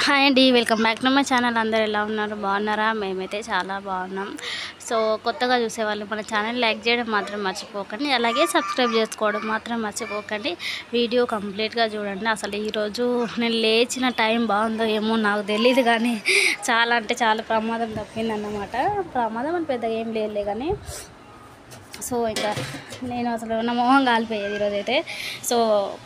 Hi అండి, welcome back to my channel. అందరు ఎలా ఉన్నారు? బాగున్నారా? మేమైతే చాలా బాగున్నాం. సో కొత్తగా చూసేవాళ్ళు మన ఛానల్ లైక్ చేయడం మాత్రం మర్చిపోకండి, అలాగే సబ్స్క్రైబ్ చేసుకోవడం మాత్రం మర్చిపోకండి. వీడియో కంప్లీట్గా చూడండి. అసలు ఈరోజు నేను లేచిన టైం బాగుందో ఏమో నాకు తెలియదు, కానీ చాలా అంటే చాలా ప్రమాదం తప్పిందన్నమాట. ప్రమాదం అని పెద్దగా ఏం లేదులే, కానీ సో ఇంకా నేను అసలు నా మొహం కాలిపోయేది ఈరోజైతే. సో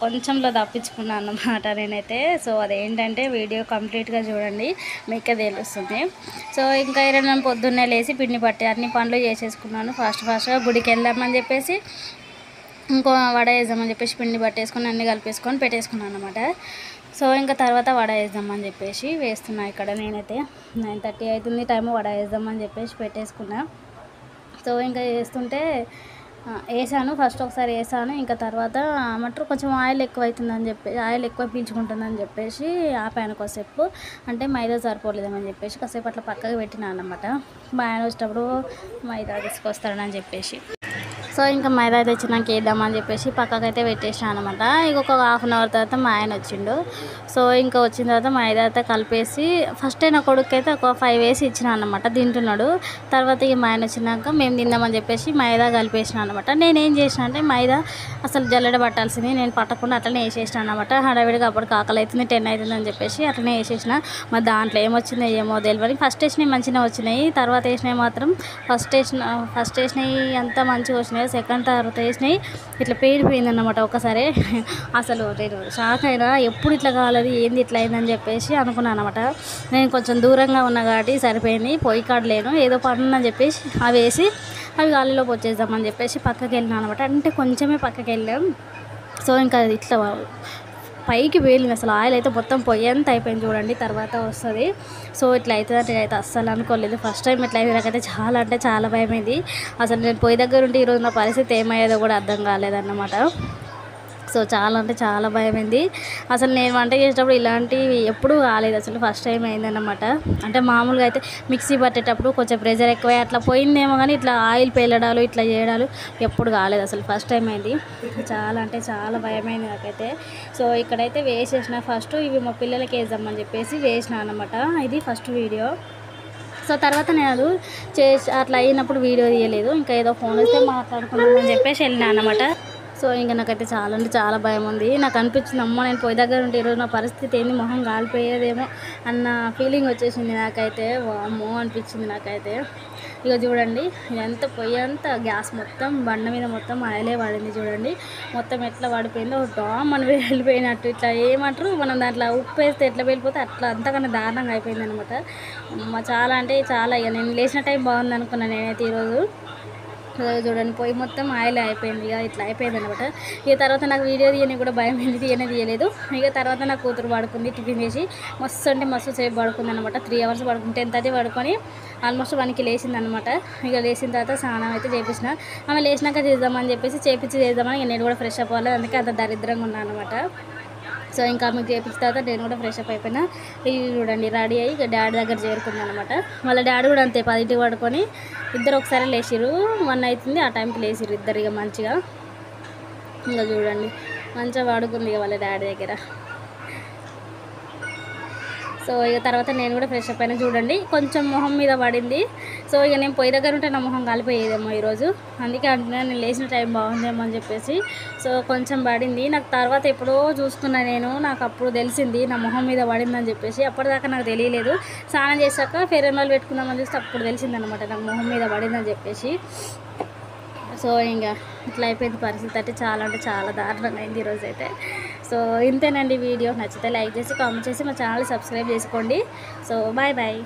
కొంచెంలో తప్పించుకున్నాను అన్నమాట నేనైతే. సో అదేంటంటే వీడియో కంప్లీట్గా చూడండి, మీకే తెలుస్తుంది. సో ఇంకా ఈరోజు పొద్దున్నే లేచి పిండి పట్టి అన్ని పనులు చేసేసుకున్నాను. ఫాస్ట్గా గుడికి వెళ్దామని చెప్పేసి ఇంకో వడ వేద్దామని చెప్పేసి పిండి పట్టేసుకొని అన్నీ కలిపేసుకొని పెట్టేసుకున్నాను అనమాట. సో ఇంకా తర్వాత వడ వేద్దామని చెప్పేసి వేస్తున్నా. ఇక్కడ నేనైతే 9:30 అవుతుంది టైము. వడ వేద్దామని చెప్పేసి పెట్టేసుకున్నా. సో ఇంకా వేస్తుంటే వేసాను, ఫస్ట్ ఒకసారి వేసాను. ఇంకా తర్వాత ఏమంటారు కొంచెం ఆయిల్ ఎక్కువ అవుతుందని చెప్పి, ఆయిల్ ఎక్కువ పీల్చుకుంటుందని చెప్పేసి ఆపాను కాసేపు. అంటే మైదా సరిపోలేదని చెప్పేసి కాసేపు అట్లా పక్కకు పెట్టినా అన్నమాట. మా ఆయన వచ్చేటప్పుడు మైదా తీసుకొస్తాడని చెప్పేసి. సో ఇంకా మైదా తెచ్చినాక వేద్దామని చెప్పేసి పక్కకైతే పెట్టేసాను అనమాట. ఇంకొక హాఫ్ అన్ అవర్ తర్వాత మా ఆయన వచ్చిండు. సో ఇంకా వచ్చిన తర్వాత మైదా అయితే కలిపేసి ఫస్ట్ నా కొడుకు అయితే ఒక 5 వేసి ఇచ్చిన అనమాట, తింటున్నాడు. తర్వాత ఇక మా ఆయన వచ్చినాక మేము తిందామని చెప్పేసి మైదా కలిపేసిన అనమాట. నేనేం చేసిన అంటే మైదా అసలు జల్లెడ పట్టాల్సింది, నేను పట్టకుండా అట్లనే వేసేసిన అనమాట. హడావిడిగా అప్పటికి ఆకలి అవుతుంది, 10 అవుతుంది అని చెప్పేసి అట్లనే వేసేసిన. మరి దాంట్లో ఏమొచ్చిందో ఏమో తెలియదు. ఫస్ట్ వేసినవి మంచిగా వచ్చినాయి, తర్వాత వేసినవి మాత్రం ఫస్ట్ వేసినవి అంతా మంచిగా వచ్చినాయి. సెకండ్ తర్వాత వేసినాయి ఇట్లా పేరిపోయింది అన్నమాట ఒకసారి. అసలు నేను షాక్ అయినా, ఎప్పుడు ఇట్లా కాలేదు ఏంది ఇట్లా అయిందని చెప్పేసి అనుకున్నాను అనమాట. నేను కొంచెం దూరంగా ఉన్నా కాబట్టి సరిపోయింది, పొయ్యి కాడలేను ఏదో పడుతుందని చెప్పేసి అవి వేసి అవి గాలిలోకి వచ్చేద్దామని చెప్పేసి పక్కకి వెళ్ళినాను అనమాట. అంటే కొంచెమే పక్కకి వెళ్ళాం. సో ఇంకా ఇట్లా పైకి వేలింది, అసలు ఆయిల్ అయితే మొత్తం పొయ్యంత అయిపోయింది చూడండి. తర్వాత వస్తుంది. సో ఇట్లా అవుతుందంటే అయితే అస్సలు అనుకోలేదు. ఫస్ట్ టైం ఇట్లా అయితే నాకైతే చాలా అంటే చాలా భయమైంది. అసలు నేను పొయ్యి దగ్గర ఉంటే ఈరోజు నా పరిస్థితి ఏమయ్యేదో కూడా అర్థం కాలేదన్నమాట. సో చాలా అంటే చాలా భయమైంది. అసలు నేను వంట చేసేటప్పుడు ఇలాంటివి ఎప్పుడూ కాలేదు, అసలు ఫస్ట్ టైం అయిందన్నమాట. అంటే మామూలుగా అయితే మిక్సీ పట్టేటప్పుడు కొంచెం ప్రెషర్ ఎక్కువ అట్లా పోయిందేమో, కానీ ఇట్లా ఆయిల్ పేలడాలు ఇట్లా చేయడాలు ఎప్పుడు కాలేదు, అసలు ఫస్ట్ టైం అయింది. చాలా అంటే చాలా భయమైంది నాకైతే. సో ఇక్కడైతే వేసేసిన ఫస్ట్ ఇవి మా పిల్లలకి వేద్దామని చెప్పేసి వేసిన అనమాట. ఇది ఫస్ట్ వీడియో. సో తర్వాత నేను అది చేసి అట్లా అయినప్పుడు వీడియో తీయలేదు, ఇంకా ఏదో ఫోన్ వస్తే మాట్లాడుకున్నామని చెప్పేసి వెళ్ళినా అనమాట. సో ఇంకా నాకైతే చాలా అంటే చాలా భయం ఉంది. నాకు అనిపించింది, అమ్మ నేను పొయ్యి దగ్గర ఉంటే ఈరోజు నా పరిస్థితి ఏంది, మొహం కాలిపోయేదేమో అన్న ఫీలింగ్ వచ్చేసింది నాకైతే. అమ్మో అనిపించింది నాకైతే. ఇక చూడండి ఎంత పొయ్యి అంతా గ్యాస్ మొత్తం బండ మీద మొత్తం ఆయిలే పడింది చూడండి. మొత్తం ఎట్లా పడిపోయిందో డామ్ అని వెళ్ళిపోయినట్టు, ఇట్లా ఏమంటారు మనం దాంట్లో ఉప్పు వేస్తే ఎట్లా వెళ్ళిపోతే అట్లా అంతకన్నా దారుణంగా అయిపోయింది అనమాట. చాలా అంటే చాలా. ఇక నేను లేచిన టైం బాగుంది అనుకున్నాను నేనైతే ఈరోజు. చూడండి పొయ్యి మొత్తం ఆయిల్ అయిపోయింది, ఇక ఇట్లా అయిపోయింది అనమాట. ఇక తర్వాత నాకు వీడియో తీయని కూడా భయం ఏంది, తీయలేదు. ఇక తర్వాత నా కూతురు పడుకుంది, టిఫిన్ చేసి మస్తు అంటే మస్తు సేపు పడుకుంది అనమాట. 3 అవర్స్ పడుకుంటే 10:30 పడుకొని ఆల్మోస్ట్ 1కి లేచింది అనమాట. ఇక లేచిన తర్వాత స్నానం అయితే చేపించిన. ఆమె లేచినాక చేద్దామని చెప్పేసి చేద్దామని ఇక నేను కూడా ఫ్రెష్ అవ్వాలి, అందుకే అంత దరిద్రంగా ఉన్నాను అనమాట. సో ఇంకా మీకు చేపించిన తర్వాత నేను కూడా ఫ్రెష్ అప్ అయిపోయినా. ఇది చూడండి రెడీ అయ్యి ఇక డాడీ దగ్గర చేరుకుంది అనమాట. వాళ్ళ డాడీ కూడా అంతే 10కి పడుకొని ఇద్దరు ఒకసారి లేచిర్రు. 1 అవుతుంది ఆ టైంకి లేచిర్రు ఇద్దరు ఇక మంచిగా. ఇంకా చూడండి మంచిగా పడుకుంది ఇక వాళ్ళ డాడీ దగ్గర. సో ఇక తర్వాత నేను కూడా ఫ్రెష్ అప్ అయినా. చూడండి కొంచెం మొహం మీద పడింది. సో ఇక నేను పొయ్యి దగ్గర ఉంటే నా మొహం కాలిపోయేదేమో ఈరోజు, అందుకే అంటున్నా నేను లేచిన టైం బాగుందేమో అని చెప్పేసి. సో కొంచెం పడింది నాకు, తర్వాత ఎప్పుడో చూసుకున్నా నేను, నాకు అప్పుడు తెలిసింది నా మొహం మీద పడిందని చెప్పేసి. అప్పటిదాకా నాకు తెలియలేదు. స్నానం చేశాక ఫెయిర్ అండ్ లవ్లీ పెట్టుకుందామని చూస్తే అప్పుడు తెలిసిందనమాట నాకు మొహం మీద పడిందని చెప్పేసి. సో ఇంకా ఇట్లా అయిపోయింది పరిస్థితి. అంటే చాలా దారుణంగా అయింది ఈరోజు అయితే. సో ఇంతేనండి వీడియో. నచ్చితే లైక్ చేసి కామెంట్ చేసి మా ఛానల్ సబ్స్క్రైబ్ చేసుకోండి. So bye.